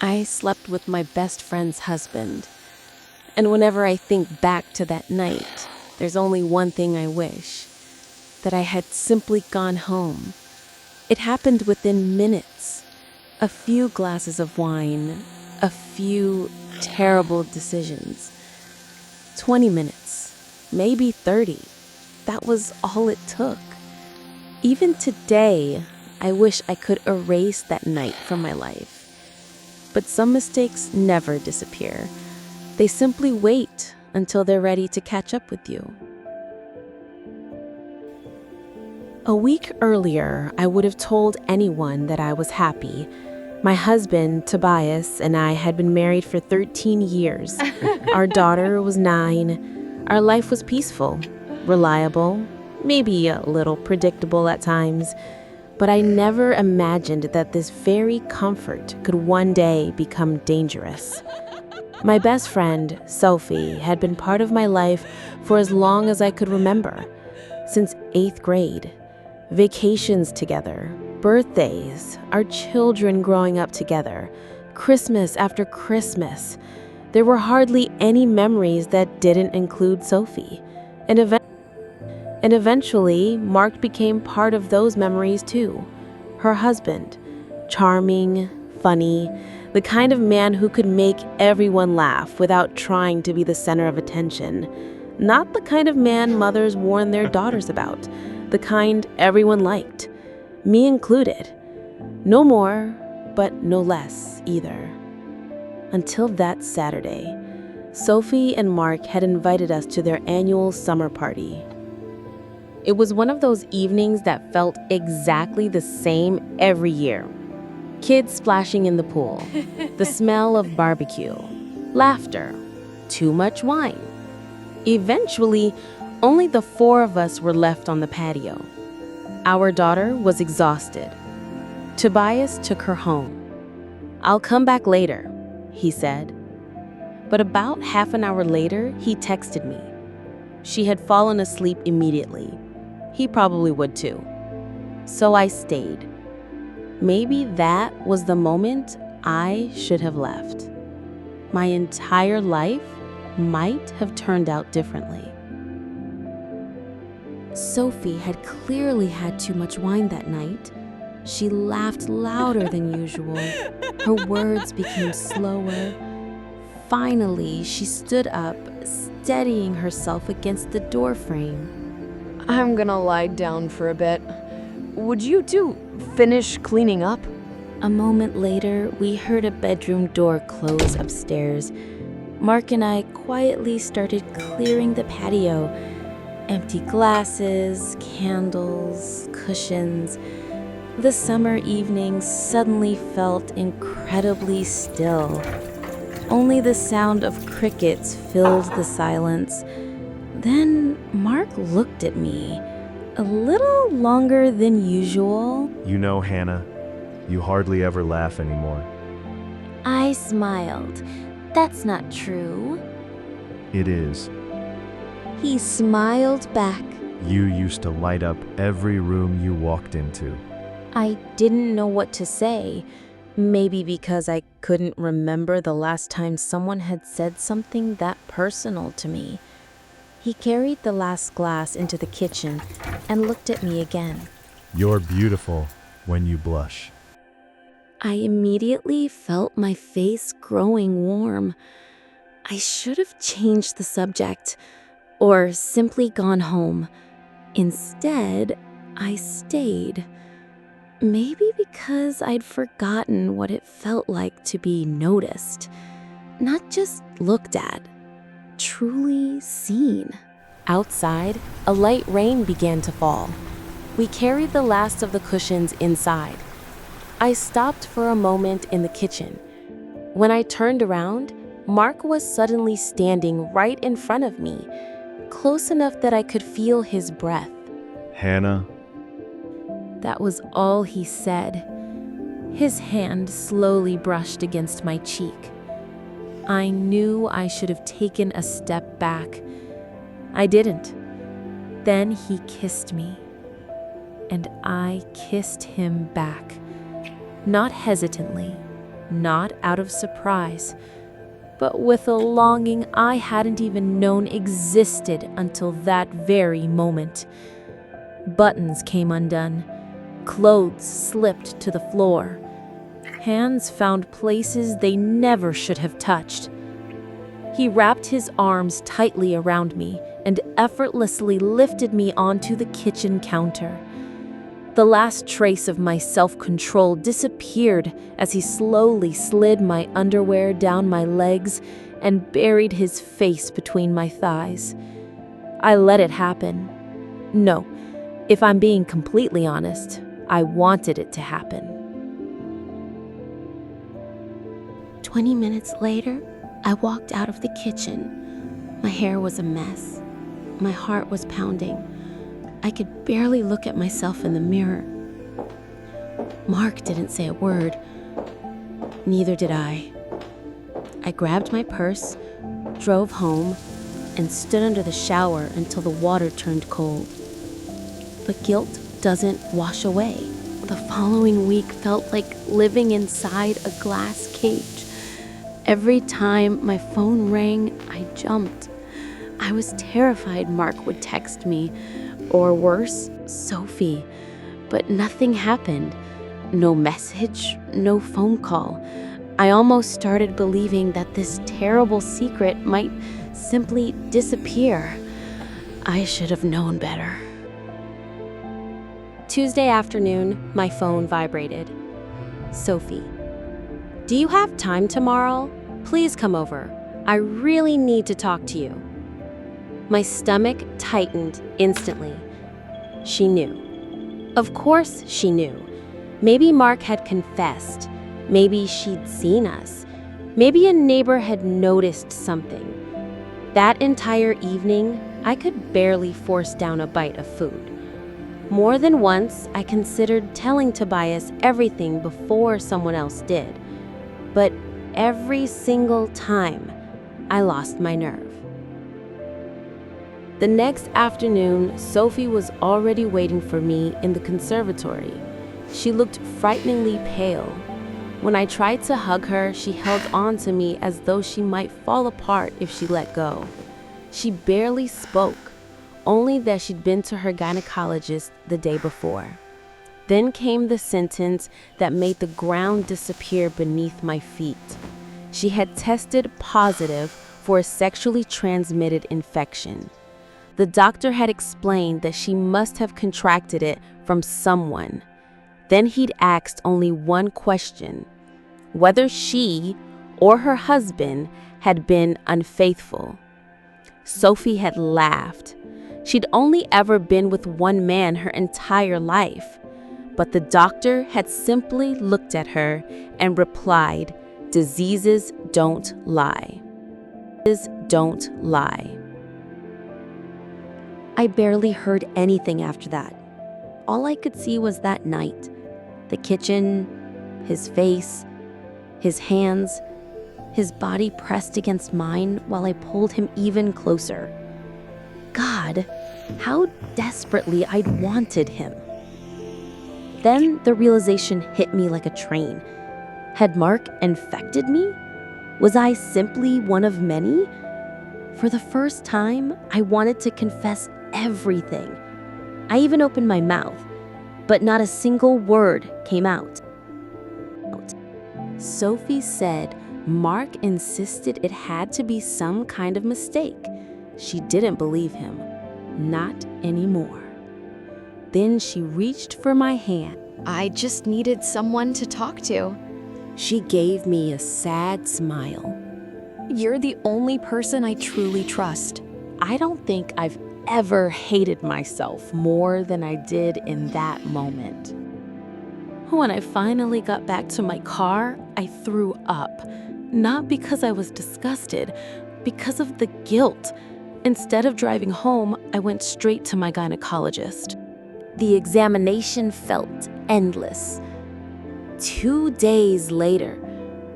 I slept with my best friend's husband. And whenever I think back to that night, there's only one thing I wish: that I had simply gone home. It happened within minutes. A few glasses of wine, a few terrible decisions. 20 minutes, maybe 30. That was all it took. Even today, I wish I could erase that night from my life. But some mistakes never disappear. They simply wait until they're ready to catch up with you. A week earlier, I would have told anyone that I was happy. My husband, Tobias, and I had been married for 13 years. Our daughter was 9. Our life was peaceful, reliable, maybe a little predictable at times. But I never imagined that this very comfort could one day become dangerous. My best friend, Sophie, had been part of my life for as long as I could remember, since 8th grade. Vacations together, birthdays, our children growing up together, Christmas after Christmas. There were hardly any memories that didn't include Sophie. And eventually, Mark became part of those memories too. Her husband, charming, funny, the kind of man who could make everyone laugh without trying to be the center of attention. Not the kind of man mothers warn their daughters about, the kind everyone liked, me included. No more, but no less either. Until that Saturday, Sophie and Mark had invited us to their annual summer party. It was one of those evenings that felt exactly the same every year. Kids splashing in the pool, the smell of barbecue, laughter, too much wine. Eventually, only the 4 of us were left on the patio. Our daughter was exhausted. Tobias took her home. "I'll come back later," he said. But about half an hour later, he texted me. She had fallen asleep immediately. He probably would too. So I stayed. Maybe that was the moment I should have left. My entire life might have turned out differently. Sophie had clearly had too much wine that night. She laughed louder than usual. Her words became slower. Finally, she stood up, steadying herself against the doorframe. I'm gonna lie down for a bit. Would you two finish cleaning up? A moment later, we heard a bedroom door close upstairs. Mark and I quietly started clearing the patio. Empty glasses, candles, cushions. The summer evening suddenly felt incredibly still. Only the sound of crickets filled the silence. Then Mark looked at me, a little longer than usual. You know, Hannah, you hardly ever laugh anymore. I smiled. That's not true. It is. He smiled back. You used to light up every room you walked into. I didn't know what to say. Maybe because I couldn't remember the last time someone had said something that personal to me. He carried the last glass into the kitchen and looked at me again. You're beautiful when you blush. I immediately felt my face growing warm. I should have changed the subject or simply gone home. Instead, I stayed. Maybe because I'd forgotten what it felt like to be noticed, not just looked at, truly seen. Outside, a light rain began to fall. We carried the last of the cushions inside. I stopped for a moment in the kitchen. When I turned around, Mark was suddenly standing right in front of me, close enough that I could feel his breath. Hannah? That was all he said. His hand slowly brushed against my cheek. I knew I should have taken a step back. I didn't. Then he kissed me, and I kissed him back. Not hesitantly, not out of surprise, but with a longing I hadn't even known existed until that very moment. Buttons came undone, clothes slipped to the floor, hands found places they never should have touched. He wrapped his arms tightly around me and effortlessly lifted me onto the kitchen counter. The last trace of my self-control disappeared as he slowly slid my underwear down my legs and buried his face between my thighs. I let it happen. No, if I'm being completely honest, I wanted it to happen. 20 minutes later, I walked out of the kitchen. My hair was a mess. My heart was pounding. I could barely look at myself in the mirror. Mark didn't say a word. Neither did I. I grabbed my purse, drove home, and stood under the shower until the water turned cold. But guilt doesn't wash away. The following week felt like living inside a glass cage. Every time my phone rang, I jumped. I was terrified Mark would text me, or worse, Sophie. But nothing happened. No message, no phone call. I almost started believing that this terrible secret might simply disappear. I should have known better. Tuesday afternoon, my phone vibrated. Sophie. Do you have time tomorrow? Please come over. I really need to talk to you. My stomach tightened instantly. She knew. Of course she knew. Maybe Mark had confessed. Maybe she'd seen us. Maybe a neighbor had noticed something. That entire evening, I could barely force down a bite of food. More than once, I considered telling Tobias everything before someone else did. But every single time, I lost my nerve. The next afternoon, Sophie was already waiting for me in the conservatory. She looked frighteningly pale. When I tried to hug her, she held on to me as though she might fall apart if she let go. She barely spoke, only that she'd been to her gynecologist the day before. Then came the sentence that made the ground disappear beneath my feet. She had tested positive for a sexually transmitted infection. The doctor had explained that she must have contracted it from someone. Then he'd asked only one question: whether she or her husband had been unfaithful. Sophie had laughed. She'd only ever been with one man her entire life. But the doctor had simply looked at her and replied, "Diseases don't lie. Diseases don't lie." I barely heard anything after that. All I could see was that night. The kitchen, his face, his hands, his body pressed against mine while I pulled him even closer. God, how desperately I'd wanted him. Then the realization hit me like a train. Had Mark infected me? Was I simply one of many? For the first time, I wanted to confess everything. I even opened my mouth, but not a single word came out. Sophie said Mark insisted it had to be some kind of mistake. She didn't believe him. Not anymore. Then she reached for my hand. I just needed someone to talk to. She gave me a sad smile. You're the only person I truly trust. I don't think I've ever hated myself more than I did in that moment. When I finally got back to my car, I threw up. Not because I was disgusted, because of the guilt. Instead of driving home, I went straight to my gynecologist. The examination felt endless. 2 days later,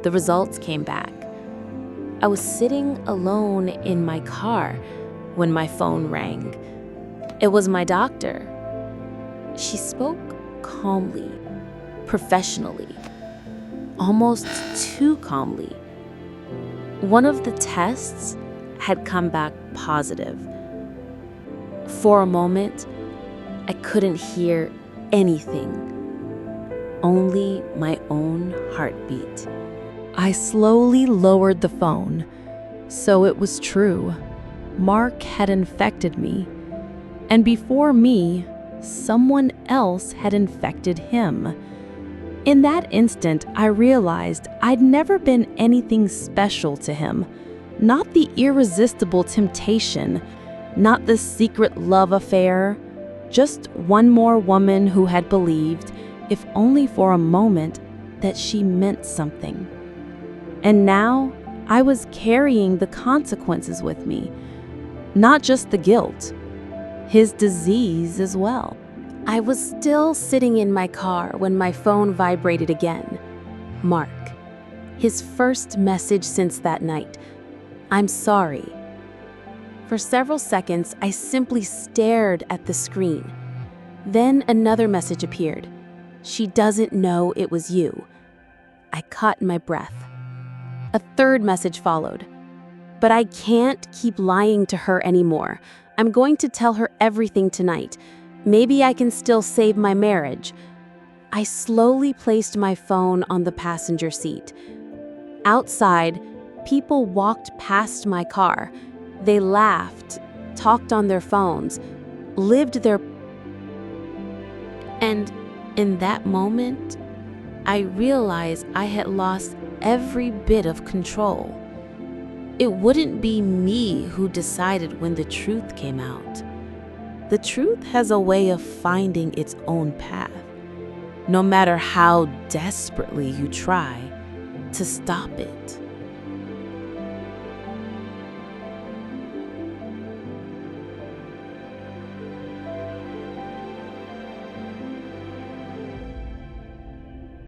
the results came back. I was sitting alone in my car when my phone rang. It was my doctor. She spoke calmly, professionally. almost too calmly. One of the tests had come back positive. For a moment, I couldn't hear anything, only my own heartbeat. I slowly lowered the phone. So it was true. Mark had infected me. And before me, someone else had infected him. In that instant, I realized I'd never been anything special to him. Not the irresistible temptation, not the secret love affair, just one more woman who had believed, if only for a moment, that she meant something. And now, I was carrying the consequences with me, not just the guilt, his disease as well. I was still sitting in my car when my phone vibrated again. Mark. His first message since that night. "I'm sorry." For several seconds, I simply stared at the screen. Then another message appeared. "She doesn't know it was you." I caught my breath. A third message followed. "But I can't keep lying to her anymore. I'm going to tell her everything tonight. Maybe I can still save my marriage." I slowly placed my phone on the passenger seat. Outside, people walked past my car. They laughed, talked on their phones, lived their... And in that moment, I realized I had lost every bit of control. It wouldn't be me who decided when the truth came out. The truth has a way of finding its own path, no matter how desperately you try to stop it.